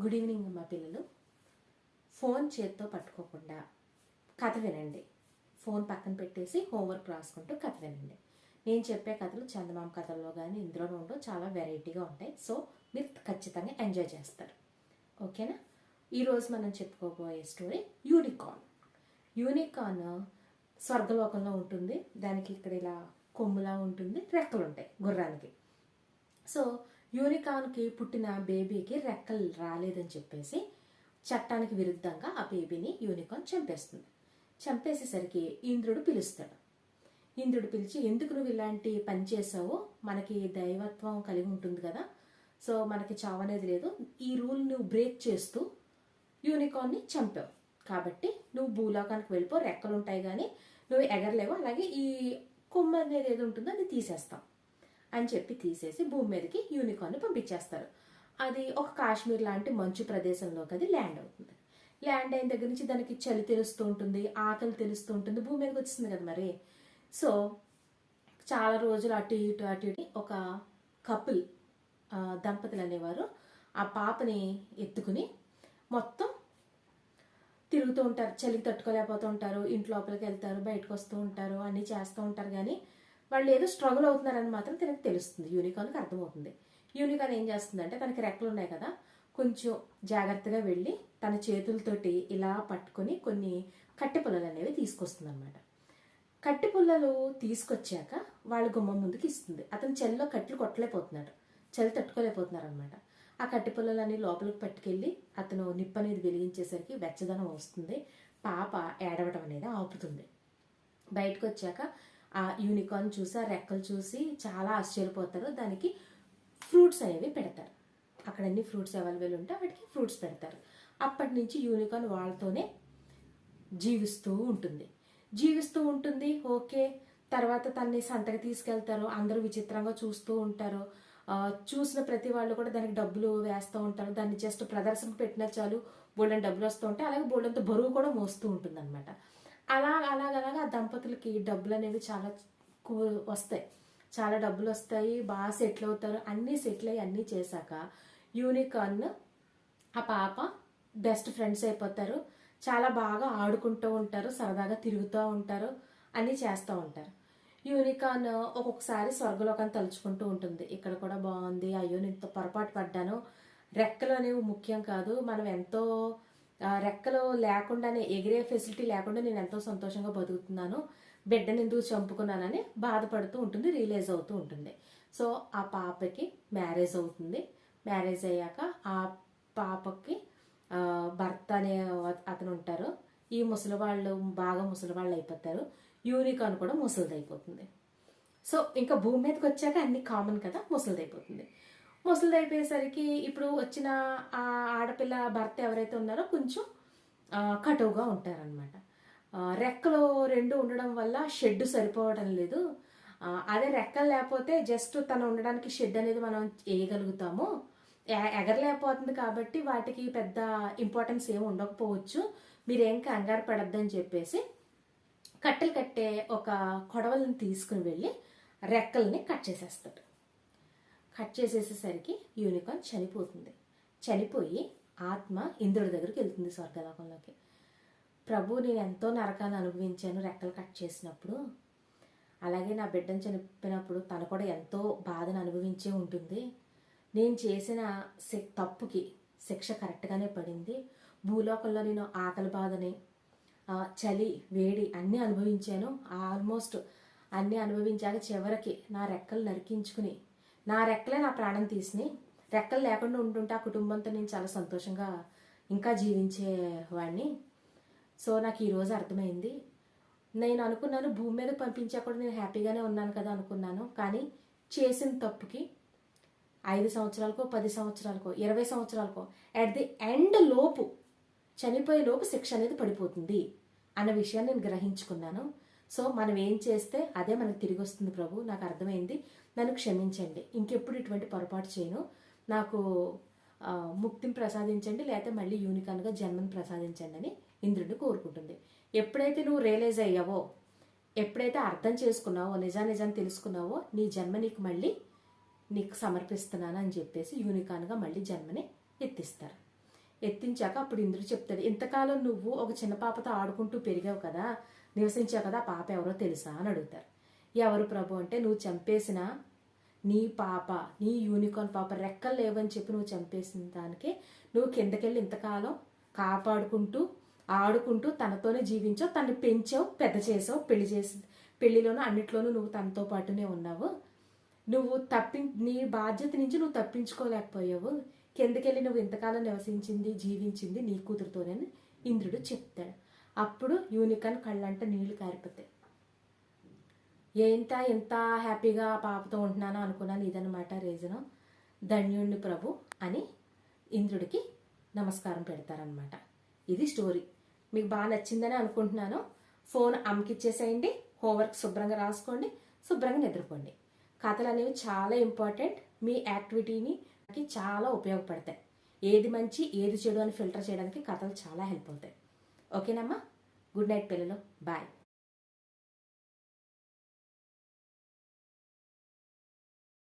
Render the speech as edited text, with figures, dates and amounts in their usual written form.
Good evening మా పిల్లలు. Phone చేత్తో పట్టుకోకుండా కథ వినండి. ఫోన్ పక్కన పెట్టేసి హోంవర్క్ రాసుకుంటూ కథ వినండి. నేను చెప్పే కథలు చందమామ కథల్లో కానీ ఇందులోనూ ఉండో చాలా వెరైటీగా ఉంటాయి. సో మీరు ఖచ్చితంగా ఎంజాయ్ చేస్తారు. ఓకేనా? ఈరోజు మనం చెప్పుకోబోయే స్టోరీ యూనికార్న్. యూనికార్న్ స్వర్గలోకంలో ఉంటుంది. దానికి ఇక్కడ ఇలా కొమ్ములా ఉంటుంది, రెక్కలు ఉంటాయి గుర్రానికి. సో యూనికార్న్కి పుట్టిన బేబీకి రెక్కలు రాలేదని చెప్పేసి చట్టానికి విరుద్ధంగా ఆ బేబీని యూనికార్న్ చంపేస్తుంది. చంపేసేసరికి ఇంద్రుడు పిలుస్తాడు. ఇంద్రుడు పిలిచి, ఎందుకు నువ్వు ఇలాంటి పని చేసావో, మనకి దైవత్వం కలిగి ఉంటుంది కదా, సో మనకి చావనేది లేదు, ఈ రూల్ నువ్వు బ్రేక్ చేస్తూ యూనికార్న్ని చంపావు కాబట్టి నువ్వు భూలోకానికి వెళ్ళిపో, రెక్కలు ఉంటాయి కానీ నువ్వు ఎగరలేవు, అలాగే ఈ కొమ్మ అనేది ఏది ఉంటుందో అది తీసేస్తాం అని చెప్పి తీసేసి భూమి మీదకి యూనికార్న్ని పంపించేస్తారు. అది ఒక కాశ్మీర్ లాంటి మంచు ప్రదేశంలోకి అది ల్యాండ్ అవుతుంది. ల్యాండ్ అయిన దగ్గర నుంచి దానికి చలి తెలుస్తూ ఉంటుంది, ఆకలి తెలుస్తూ ఉంటుంది, భూమి మీదకి వచ్చింది కదా మరి. సో చాలా రోజులు అటు ఇటు ఒక కపుల్ దంపతులు అనేవారు ఆ పాపని ఎత్తుకుని మొత్తం తిరుగుతూ ఉంటారు. చలికి తట్టుకోలేకపోతూ ఉంటారు, ఇంటి లోపలికి వెళ్తారు, బయటకు వస్తూ ఉంటారు, అన్నీ చేస్తూ ఉంటారు. కానీ వాళ్ళు ఏదో స్ట్రగుల్ అవుతున్నారని మాత్రం తనకు తెలుస్తుంది, యూనికార్న్కి అర్థమవుతుంది. యూనికార్న్ ఏం చేస్తుందంటే, తనకి రెక్కలు ఉన్నాయి కదా, కొంచెం జాగ్రత్తగా వెళ్ళి తన చేతులతోటి ఇలా పట్టుకొని కొన్ని కట్టె పుల్లలు అనేవి తీసుకొస్తుంది అనమాట. కట్టె పుల్లలు తీసుకొచ్చాక వాళ్ళ గుమ్మం ముందుకు ఇస్తుంది. అతను చలిలో కట్టెలు కొట్టలేకపోతున్నాడు, చలి తట్టుకోలేకపోతున్నారు అనమాట. ఆ కట్టె పుల్లలని లోపలికి పట్టుకెళ్ళి అతను నిప్పు అనేది వెలిగించేసరికి వెచ్చదనం వస్తుంది. పాప ఏడవడం అనేది ఆపుతుంది. బయటకు వచ్చాక ఆ యూనికార్న్ చూసి ఆ రెక్కలు చూసి చాలా ఆశ్చర్యపోతారు. దానికి ఫ్రూట్స్ అనేవి పెడతారు. అక్కడ అన్ని ఫ్రూట్స్ అవైలబుల్ ఉంటే వాటికి ఫ్రూట్స్ పెడతారు. అప్పటి నుంచి యూనికార్న్ వాళ్ళతోనే జీవిస్తూ ఉంటుంది. ఓకే, తర్వాత తన్ని సంతకి తీసుకెళ్తారు. అందరూ విచిత్రంగా చూస్తూ ఉంటారు. చూసిన ప్రతి వాళ్ళు కూడా దానికి డబ్బులు వేస్తూ ఉంటారు. దాన్ని జస్ట్ ప్రదర్శనకు పెట్టినా చాలు బోల్డెన్ డబ్బులు వస్తూ ఉంటాయి. అలాగే బోల్డెంత బరువు కూడా మోస్తూ ఉంటుంది అనమాట. అలాగ ఆ దంపతులకి డబ్బులు అనేవి చాలా వస్తాయి, చాలా డబ్బులు వస్తాయి, బాగా సెటిల్ అవుతారు. అన్నీ సెటిల్ అయ్యి అన్నీ చేశాక యూనికార్న్ ఆ పాప బెస్ట్ ఫ్రెండ్స్ అయిపోతారు. చాలా బాగా ఆడుకుంటూ ఉంటారు, సరదాగా తిరుగుతూ ఉంటారు, అన్నీ చేస్తూ ఉంటారు. యూనికార్న్ ఒక్కొక్కసారి స్వర్గలోకాన్ని తలుచుకుంటూ ఉంటుంది. ఇక్కడ కూడా బాగుంది, అయ్యో నేను ఇంత పొరపాటు పడ్డాను, రెక్కలు అనేవి ముఖ్యం కాదు, మనం ఎంతో రెక్కలు లేకుండానే ఎగిరే ఫెసిలిటీ లేకుండా నేను ఎంతో సంతోషంగా బతుకుతున్నాను, బిడ్డను ఎందుకు చంపుకున్నానని బాధపడుతూ ఉంటుంది, రియలైజ్ అవుతూ ఉంటుంది. సో ఆ పాపకి మ్యారేజ్ అవుతుంది. మ్యారేజ్ అయ్యాక ఆ పాపకి భర్త అనే అతను ఉంటారు. ఈ ముసలివాళ్ళు బాగా ముసలివాళ్ళు అయిపోతారు. యూనికార్న్ కూడా ముసలిదైపోతుంది. సో ఇంకా భూమి మీదకి వచ్చాక అన్ని కామన్ కదా, ముసలిదైపోతుంది. ముసలిదైపోయేసరికి ఇప్పుడు వచ్చిన ఆ ఆడపిల్ల భర్త ఎవరైతే ఉన్నారో కొంచెం కటువుగా ఉంటారనమాట. రెక్కలు రెండు ఉండడం వల్ల షెడ్ సరిపోవడం లేదు. అదే రెక్కలు లేకపోతే జస్ట్ తను ఉండడానికి షెడ్ అనేది మనం వేయగలుగుతాము. ఎగరలేకపోతుంది కాబట్టి వాటికి పెద్ద ఇంపార్టెన్స్ ఏమి ఉండకపోవచ్చు, మీరేం కంగారు పడద్దని చెప్పేసి కట్టెలు కట్టే ఒక కొడవలను తీసుకుని వెళ్ళి రెక్కల్ని కట్ చేసేస్తాడు. కట్ చేసేసేసరికి యూనికార్న్ చనిపోతుంది. చనిపోయి ఆత్మ ఇంద్రుడి దగ్గరికి వెళ్తుంది, స్వర్గలోకంలోకి. ప్రభు, నేను ఎంతో నరకాన్ని అనుభవించాను రెక్కలు కట్ చేసినప్పుడు, అలాగే నా బిడ్డను చనిపోయినప్పుడు తను కూడా ఎంతో బాధను అనుభవించే ఉంటుంది. నేను చేసిన తప్పుకి శిక్ష కరెక్ట్గానే పడింది. భూలోకంలో నేను ఆకలి బాధని, చలి వేడి అన్నీ అనుభవించాను. ఆల్మోస్ట్ అన్నీ అనుభవించాక చివరికి నా రెక్కలు నరికించుకుని, నా రెక్కలే నా ప్రాణం తీసిని, రెక్కలు లేకుండా ఉంటుంటే ఆ కుటుంబంతో నేను చాలా సంతోషంగా ఇంకా జీవించేవాడిని. సో నాకు ఈరోజు అర్థమైంది. నేను అనుకున్నాను భూమి మీద పంపించా కూడా నేను హ్యాపీగానే ఉన్నాను కదా అనుకున్నాను. కానీ చేసిన తప్పుకి 5 సంవత్సరాలకో 10 సంవత్సరాలకో 20 సంవత్సరాలకో అట్ ది ఎండ్ లోపు చనిపోయే లోపు శిక్ష అనేది పడిపోతుంది అన్న విషయాన్ని నేను గ్రహించుకున్నాను. సో మనం ఏం చేస్తే అదే మనకు తిరిగి వస్తుంది ప్రభు, నాకు అర్థమైంది, నన్ను క్షమించండి, ఇంకెప్పుడు ఇటువంటి పొరపాటు చేయను, నాకు ముక్తిని ప్రసాదించండి, లేకపోతే మళ్ళీ యూనికార్న్గా జన్మను ప్రసాదించండి అని ఇంద్రుడిని కోరుకుంటుంది. ఎప్పుడైతే నువ్వు రియలైజ్ అయ్యావో, ఎప్పుడైతే అర్థం చేసుకున్నావో, నిజాన్ని తెలుసుకున్నావో, నీ జన్మ నీకు సమర్పిస్తున్నాను అని చెప్పేసి యూనికార్న్గా మళ్ళీ జన్మని ఎత్తిస్తారు. ఎత్తించాక అప్పుడు ఇంద్రుడు చెప్తాడు, ఇంతకాలం నువ్వు ఒక చిన్న పాపతో ఆడుకుంటూ పెరిగావు కదా, నివసించావు కదా, ఆ పాప ఎవరో తెలుసా అని అడుగుతారు. ఎవరు ప్రభు అంటే, నువ్వు చంపేసిన నీ పాప, నీ యూనికార్న్ పాప రెక్కలు లేవని చెప్పి నువ్వు చంపేసిన దానికి నువ్వు కిందకెళ్ళి ఇంతకాలం కాపాడుకుంటూ ఆడుకుంటూ తనతోనే జీవించావు, తనని పెంచావు, పెద్ద చేసావు, పెళ్లిలోనూ అన్నిట్లోనూ నువ్వు తనతో పాటునే ఉన్నావు. నువ్వు నీ బాధ్యత నుంచి నువ్వు తప్పించుకోలేకపోయావు, కిందకెళ్ళి నువ్వు ఇంతకాలం నివసించింది జీవించింది నీ కూతురుతోనే ఇంద్రుడు చెప్తాడు. అప్పుడు యూనికార్న్ కళ్ళంట నీళ్లు కారిపోతాయి. ఎంత హ్యాపీగా పాపతో ఉంటున్నానో అనుకున్నాను, ఇదనమాట రీజను. ధన్యుణ్ణి ప్రభు అని ఇంద్రుడికి నమస్కారం పెడతారనమాట. ఇది స్టోరీ. మీకు బాగా నచ్చిందని అనుకుంటున్నాను. ఫోన్ అమ్మకిచ్చేసేయండి, హోంవర్క్ శుభ్రంగా రాసుకోండి, శుభ్రంగా నిద్రపోండి. కథలు అనేవి చాలా ఇంపార్టెంట్, మీ యాక్టివిటీని చాలా ఉపయోగపడతాయి. ఏది మంచి ఏది చెడు అని ఫిల్టర్ చేయడానికి కథలు చాలా హెల్ప్ అవుతాయి. ఓకేనమ్మా, గుడ్ నైట్ పిల్లలు, బాయ్.